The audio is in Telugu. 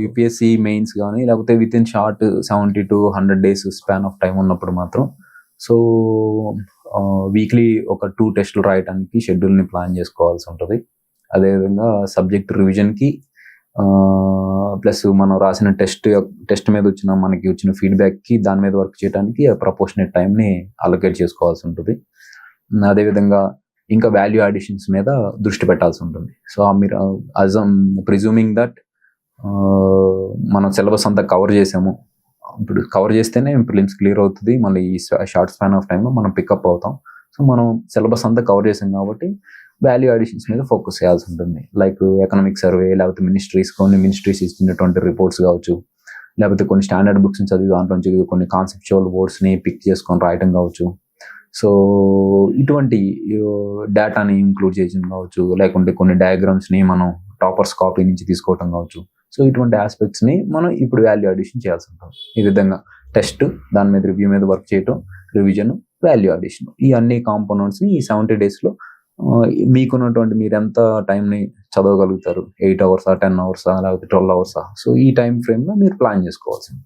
యూపీఎస్సీ మెయిన్స్ కానీ లేకపోతే with in short 70 to 100 days span of time ఉన్నప్పుడు మాత్రం సో వీక్లీ ఒక 2 టెస్టులు రాయడానికి షెడ్యూల్ని ప్లాన్ చేసుకోవాల్సి ఉంటుంది. అదేవిధంగా సబ్జెక్ట్ రివిజన్కి ప్లస్ మనం రాసిన టెస్ట్ మీద మనకి వచ్చిన ఫీడ్బ్యాక్కి దాని మీద వర్క్ చేయడానికి ప్రపోర్షనేట్ టైంని అలొకేట్ చేసుకోవాల్సి ఉంటుంది. అదేవిధంగా ఇంకా వాల్యూ అడిషన్స్ మీద దృష్టి పెట్టాల్సి ఉంటుంది. సో మీరు ప్రిజ్యూమింగ్ దట్ మనం సిలబస్ అంతా కవర్ చేసాము, ఇప్పుడు కవర్ చేస్తేనే ప్రిలిమ్స్ క్లియర్ అవుతుంది, మళ్ళీ ఈ షార్ట్ స్పాన్ ఆఫ్ టైంలో మనం పికప్ అవుతాం. సో మనం సిలబస్ అంతా కవర్ చేసాం కాబట్టి వాల్యూ అడిషన్స్ మీద ఫోకస్ చేయాల్సి ఉంటుంది. లైక్ ఎకనామిక్ సర్వే, లేకపోతే కొన్ని మినిస్ట్రీస్ ఇచ్చినటువంటి రిపోర్ట్స్ కావచ్చు, లేకపోతే కొన్ని స్టాండర్డ్ బుక్స్ చదివి దాంట్లోంచి కొన్ని కాన్సెప్చువల్ వర్డ్స్ని పిక్ చేసుకొని రాయటం కావచ్చు. సో ఇటువంటి డేటాని ఇంక్లూడ్ చేయడం కావచ్చు, లేకుంటే కొన్ని డయాగ్రామ్స్ని మనం టాపర్స్ కాపీ నుంచి తీసుకోవటం కావచ్చు. సో ఇటువంటి ఆస్పెక్ట్స్ని మనం ఇప్పుడు వాల్యూ అడిషన్ చేయాల్సి ఉంటుంది. ఈ విధంగా టెస్ట్, దాని మీద రివ్యూ మీద వర్క్ చేయటం, రివిజన్, వాల్యూ అడిషన్, ఈ అన్ని కాంపోనెంట్స్ని ఈ 70 daysలో మీకున్నటువంటి మీరు ఎంత టైంని చదవగలుగుతారు, 8 hours, 10 hours, లేకపోతే 12 hours. సో ఈ టైం ఫ్రేమ్లో మీరు ప్లాన్ చేసుకోవాల్సింది.